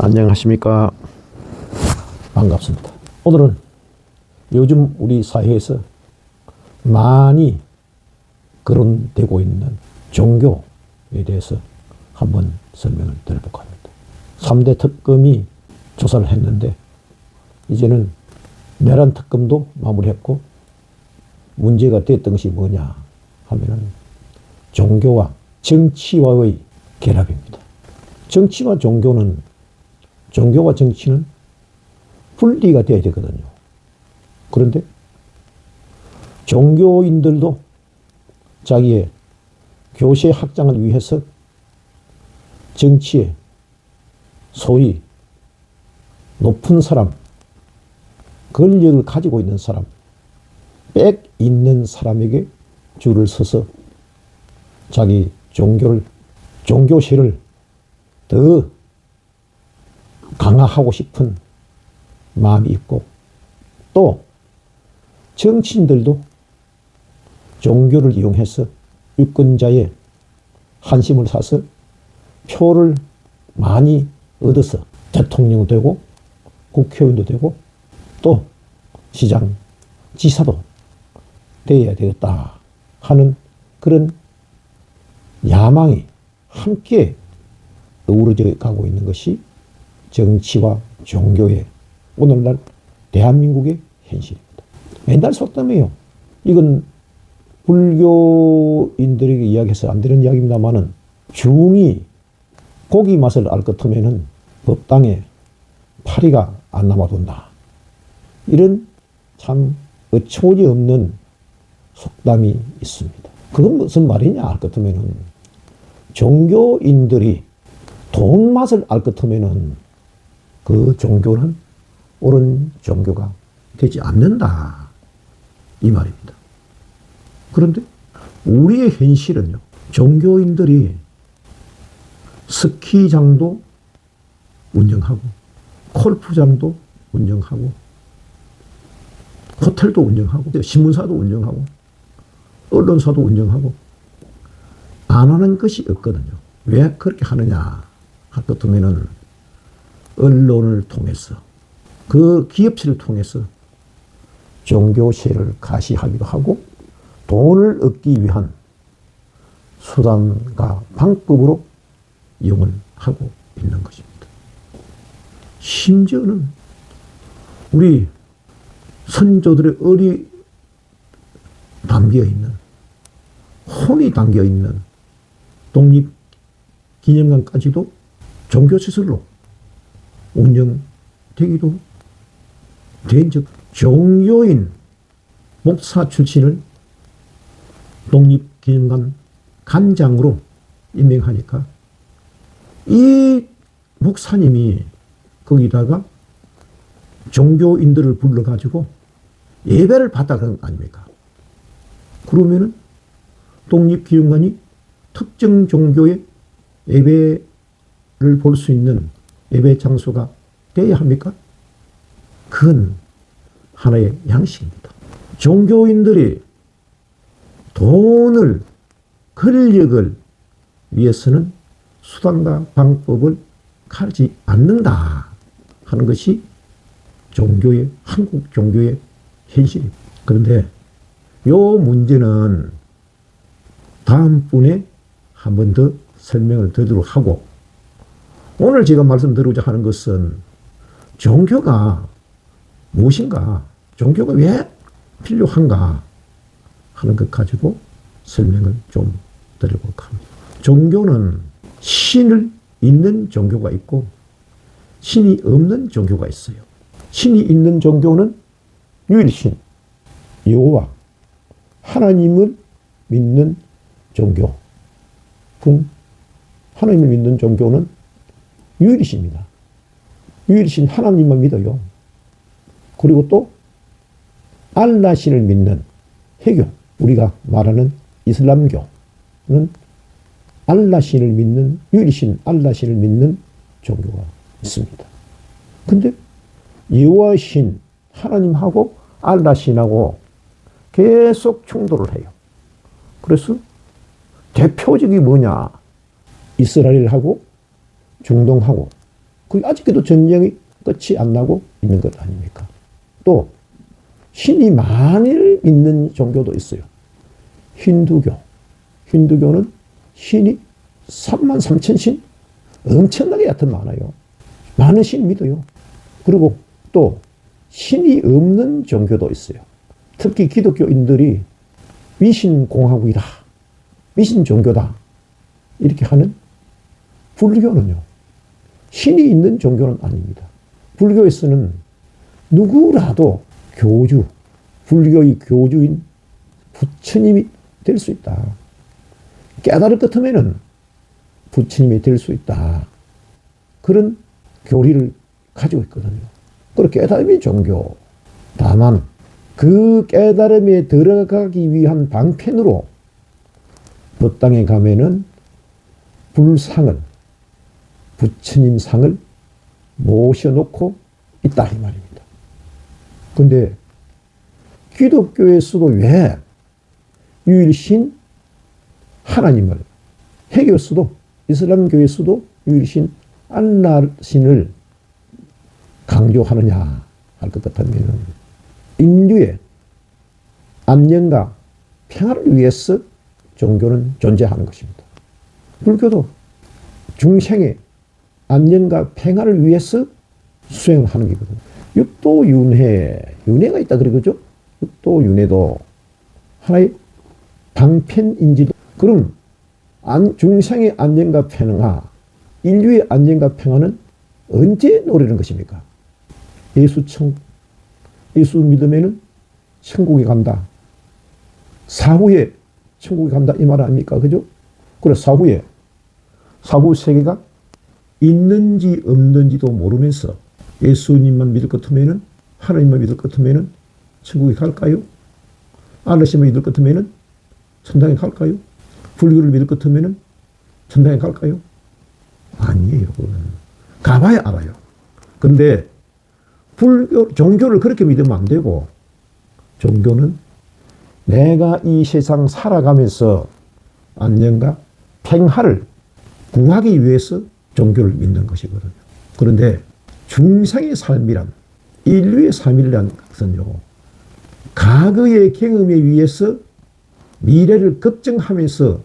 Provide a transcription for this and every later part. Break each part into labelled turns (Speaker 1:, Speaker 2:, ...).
Speaker 1: 안녕하십니까. 반갑습니다. 오늘은 요즘 우리 사회에서 많이 거론되고 있는 종교에 대해서 한번 설명을 드려볼까 합니다. 3대 특검이 조사를 했는데 이제는 내란 특검도 마무리했고 문제가 됐던 것이 뭐냐 하면은 종교와 정치와의 결합입니다. 정치와 종교와 정치는 분리가 되어야 되거든요. 그런데 종교인들도 자기의 교세 확장을 위해서 정치에 소위 높은 사람, 권력을 가지고 있는 사람, 빽 있는 사람에게 줄을 서서 자기 종교세를 더 강화하고 싶은 마음이 있고, 또 정치인들도 종교를 이용해서 유권자의 한심을 사서 표를 많이 얻어서 대통령도 되고 국회의원도 되고 또 시장, 지사도 되어야 되겠다 하는 그런 야망이 함께 어우러져 가고 있는 것이 정치와 종교의 오늘날 대한민국의 현실입니다. 맨날 속담이에요. 이건 불교인들에게 이야기해서 안 되는 이야기입니다만은 중이 고기 맛을 알 것 같으면은 법당에 파리가 안 남아돈다. 이런 참 어처구니 없는 속담이 있습니다. 그건 무슨 말이냐 알 것 같으면은 종교인들이 돈 맛을 알 것 같으면은 그 종교는 옳은 종교가 되지 않는다. 이 말입니다. 그런데 우리의 현실은요, 종교인들이 스키장도 운영하고, 골프장도 운영하고, 호텔도 운영하고, 신문사도 운영하고, 언론사도 운영하고, 안 하는 것이 없거든요. 왜 그렇게 하느냐 할 것 같으면은 언론을 통해서, 그 기업체를 통해서 종교세를 가시하기도 하고 돈을 얻기 위한 수단과 방법으로 이용을 하고 있는 것입니다. 심지어는 우리 선조들의 얼이 담겨있는, 혼이 담겨있는 독립기념관까지도 종교시설로 운영되기도 된 적, 종교인 목사 출신을 독립기념관 관장으로 임명하니까 이 목사님이 거기다가 종교인들을 불러가지고 예배를 받다 그런 거 아닙니까? 그러면은 독립기념관이 특정 종교의 예배를 볼 수 있는 예배 장소가 되어야 합니까? 그건 하나의 양식입니다. 종교인들이 돈을, 권력을 위해서는 수단과 방법을 가리지 않는다 하는 것이 한국 종교의 현실입니다. 그런데 이 문제는 다음번에 한 번 더 설명을 드리도록 하고, 오늘 제가 말씀드리고자 하는 것은 종교가 무엇인가, 종교가 왜 필요한가 하는 것 가지고 설명을 좀 드려볼까 합니다. 종교는 신을 있는 종교가 있고 신이 없는 종교가 있어요. 신이 있는 종교는 유일신, 여호와, 하나님을 믿는 종교. 그럼 하나님을 믿는 종교는 유일신입니다. 유일신 하나님만 믿어요. 그리고 또 알라신을 믿는 회교, 우리가 말하는 이슬람교는 알라신을 믿는, 유일신 알라신을 믿는 종교가 있습니다. 근데 여호와신, 하나님하고 알라신하고 계속 충돌을 해요. 그래서 대표적이 뭐냐? 이스라엘하고 중동하고 그 아직도 전쟁이 끝이 안 나고 있는 것 아닙니까? 또 신이 많이 믿는 종교도 있어요. 힌두교. 힌두교는 신이 33,000신? 엄청나게 얕은 많아요. 많은 신 믿어요. 그리고 또 신이 없는 종교도 있어요. 특히 기독교인들이 미신공화국이다. 미신 종교다. 이렇게 하는 불교는요. 신이 있는 종교는 아닙니다. 불교에서는 누구라도 교주, 불교의 교주인 부처님이 될 수 있다. 깨달을 것 같으면은 부처님이 될 수 있다. 그런 교리를 가지고 있거든요. 그리고 깨달음이 종교. 다만 그 깨달음에 들어가기 위한 방편으로 그 땅에 가면은 불상을, 부처님 상을 모셔놓고 있다 이 말입니다. 근데 기독교에서도 왜 유일신 하나님을, 해교에서도, 이슬람교에서도 유일신 알라신을 강조하느냐 할 것 같으면 인류의 안녕과 평화를 위해서 종교는 존재하는 것입니다. 불교도 중생의 안녕과 평화를 위해서 수행하는 거거든요. 육도윤회, 윤회가 있다 그러죠. 육도윤회도 하나의 방편인지도. 그럼 중생의 안녕과 평화, 인류의 안녕과 평화는 언제 노리는 것입니까? 예수 믿으면은 천국에 간다. 사후에 천국에 간다 이 말 아닙니까? 그죠? 그래 사후에 사후 세계가 있는지 없는지도 모르면서 예수님만 믿을 것 같으면은, 하나님만 믿을 것 같으면은 천국에 갈까요? 알라신만 믿을 것 같으면은 천당에 갈까요? 불교를 믿을 것 같으면은 천당에 갈까요? 아니에요. 가봐야 알아요. 근데 불교, 종교를 그렇게 믿으면 안 되고, 종교는 내가 이 세상 살아가면서 안녕과 평화를 구하기 위해서 종교를 믿는 것이거든요. 그런데 중생의 삶이란, 인류의 삶이란 것은요, 과거의 경험에 의해서 미래를 걱정하면서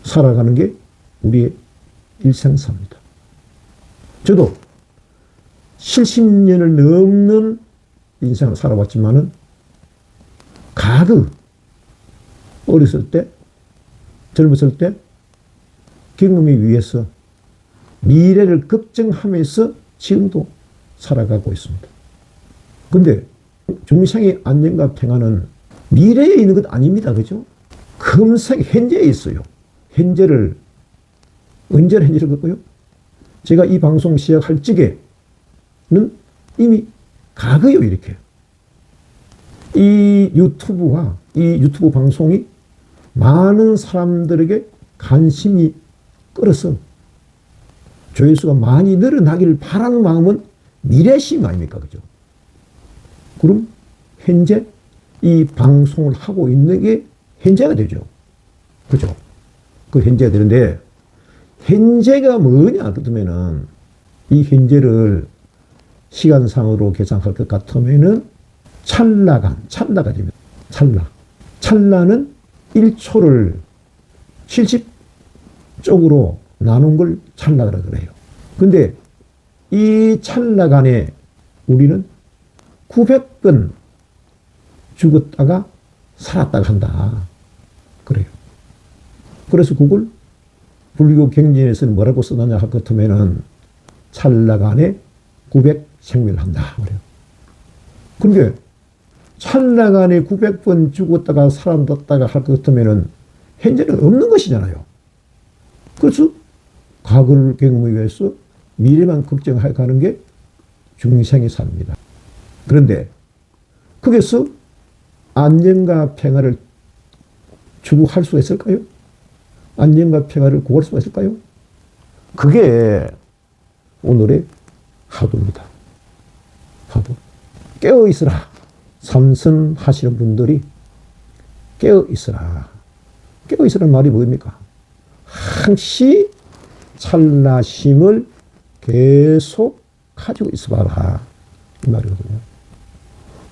Speaker 1: 살아가는 게 우리의 일생사입니다. 저도 70년을 넘는 인생을 살아왔지만은 과거, 어렸을 때, 젊었을 때 경험에 의해서 미래를 걱정하면서 지금도 살아가고 있습니다. 근데 중생의 안녕과 평화는 미래에 있는 것 아닙니다. 그죠? 금생 현재에 있어요. 현재를, 언제나 현재를 갖고요. 제가 이 방송 시작할 적에는 이미 과거요, 이렇게. 이 유튜브 방송이 많은 사람들에게 관심이 끌어서 조회수가 많이 늘어나기를 바라는 마음은 미래심 아닙니까? 그죠? 그럼 현재 이 방송을 하고 있는 게 현재가 되죠. 그죠? 그 현재가 되는데, 현재가 뭐냐? 그러면은, 이 현재를 시간상으로 계산할 것 같으면은, 찰나가 됩니다. 찰나는 1초를 70쪽으로 나눈 걸 찰나라 그래요. 근데 이 찰나간에 우리는 900번 죽었다가 살았다가 한다. 그래요. 그래서 그걸 불교 경전에서는 뭐라고 써놨냐 할 것 같으면은 찰나간에 900생멸을 한다. 그래요. 근데 찰나간에 900번 죽었다가 살았다가 할 것 같으면은 현재는 없는 것이잖아요. 그래서 과거를 경험하기 위해서 미래만 걱정해 가는 게 중생의 삶입니다. 그런데 거기서 안녕과 평화를 추구할 수가 있을까요? 안녕과 평화를 구할 수가 있을까요? 그게 오늘의 화두입니다. 화두. 깨어있으라. 삼선 하시는 분들이 깨어있으라. 깨어있으라는 말이 뭡니까? 항시 찰나심을 계속 가지고 있어봐라 이 말이거든요.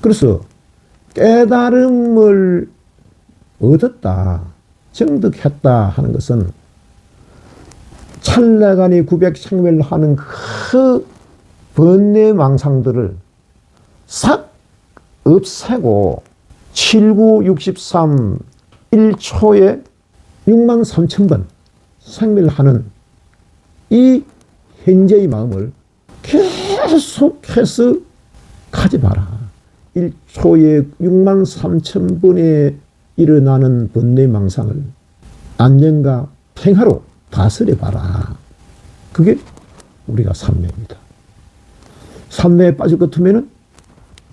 Speaker 1: 그래서 깨달음을 얻었다, 정득했다 하는 것은 찰나간이 구백생멸하는 그 번뇌망상들을 싹 없애고 7963 1초에 6만 3천 번 생멸하는 이 현재의 마음을 계속해서 가져봐라. 1초에 6만 3천 번에 일어나는 번뇌망상을 안녕과 평화로 다스려봐라. 그게 우리가 삼매입니다. 삼매에 빠질 것 같으면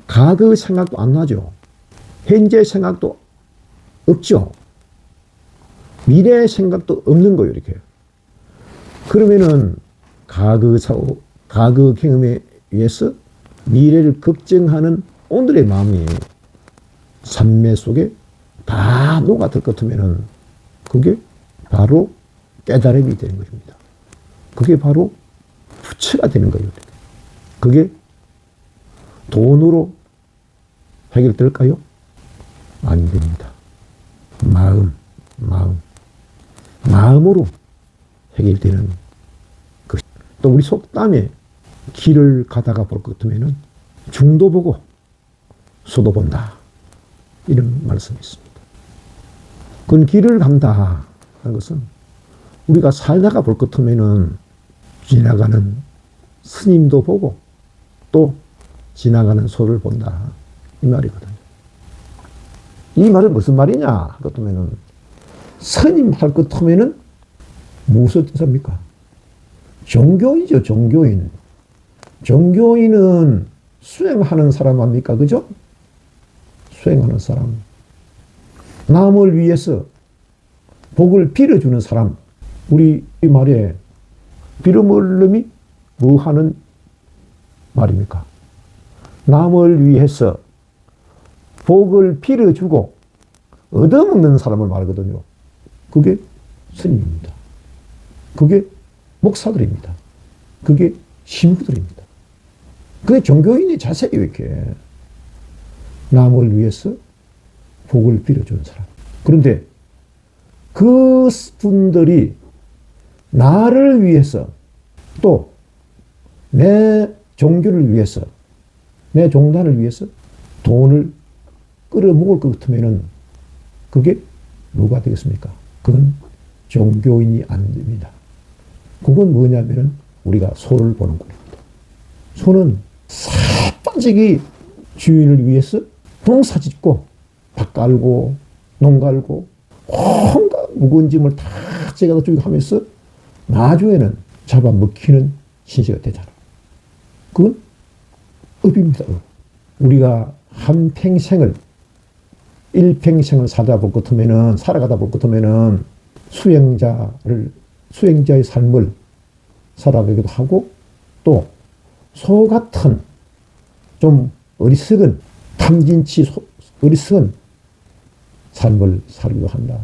Speaker 1: 과거 생각도 안 나죠. 현재 생각도 없죠. 미래 생각도 없는 거예요, 이렇게. 그러면은 과거 사고, 과거 경험에 의해서 미래를 걱정하는 오늘의 마음이 삼매 속에 다 녹아들 것 같으면은 그게 바로 깨달음이 되는 것입니다. 그게 바로 부처가 되는 거예요. 그게 돈으로 해결될까요? 안 됩니다. 마음으로 해결되는 것. 또 우리 속담에 길을 가다가 볼 것 같으면 중도 보고 소도 본다. 이런 말씀이 있습니다. 그건 길을 간다 하는 것은 우리가 살다가 볼 것 같으면 지나가는 스님도 보고 또 지나가는 소를 본다. 이 말이거든요. 이 말은 무슨 말이냐? 할 것 같으면 스님 할 것 같으면 무엇을 뜻합니까? 종교인이죠, 종교인. 종교인은 수행하는 사람 아닙니까? 그죠? 수행하는 사람. 남을 위해서 복을 빌어주는 사람. 우리 이 말에 빌어먹는 뭐 하는 말입니까? 남을 위해서 복을 빌어주고 얻어먹는 사람을 말하거든요. 그게 스님입니다. 그게 목사들입니다. 그게 신부들입니다. 그게 종교인의 자세예요, 이렇게. 남을 위해서 복을 빌어주는 사람. 그런데 그 분들이 나를 위해서 또 내 종교를 위해서 내 종단을 위해서 돈을 끌어모을 것 같으면 그게 뭐가 되겠습니까? 그건 종교인이 안 됩니다. 그건 뭐냐면은 우리가 소를 보는 겁니다. 소는 새빠지기 주인을 위해서 농사 짓고 밭 갈고 농 갈고 온갖 무거운 짐을 다 제가 쭉 하면서 나중에는 잡아먹히는 신세가 되잖아. 그건 업입니다. 업. 우리가 한평생을 일평생을 살아가다 볼 것 같으면은 수행자의 삶을 살아가기도 하고 또 소 같은 좀 어리석은 탐진치 어리석은 삶을 살기도 한다.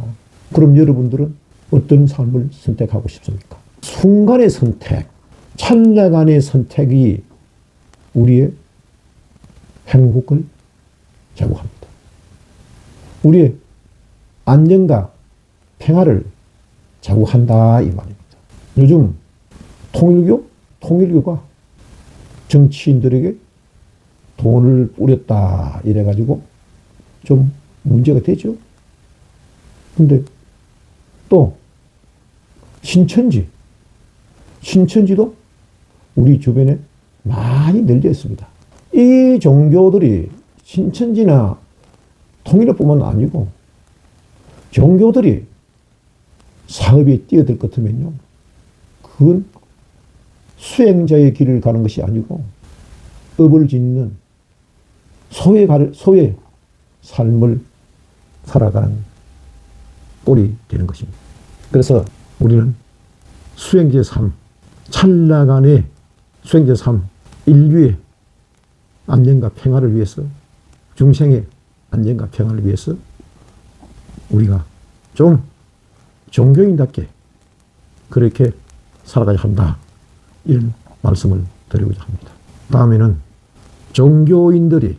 Speaker 1: 그럼 여러분들은 어떤 삶을 선택하고 싶습니까? 순간의 선택, 찰나간의 선택이 우리의 행복을 제공합니다. 우리의 안정과 평화를 제공한다 이 말입니다. 요즘 통일교가 정치인들에게 돈을 뿌렸다 이래가지고 좀 문제가 되죠. 근데 또 신천지도 우리 주변에 많이 널려 있습니다. 이 종교들이 신천지나 통일교뿐만 아니고 종교들이 사업에 뛰어들 것 같으면요. 그건 수행자의 길을 가는 것이 아니고 업을 짓는 소의 삶을 살아가는 꼴이 되는 것입니다. 그래서 우리는 수행제 3, 찰나간의 수행제 3, 인류의 안녕과 평화를 위해서, 중생의 안녕과 평화를 위해서 우리가 좀 종교인답게 그렇게 살아가야 한다. 이런 말씀을 드리고자 합니다. 다음에는 종교인들이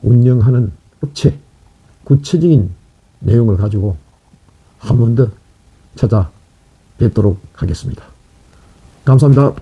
Speaker 1: 운영하는 업체 구체적인 내용을 가지고 한 번 더 찾아뵙도록 하겠습니다. 감사합니다.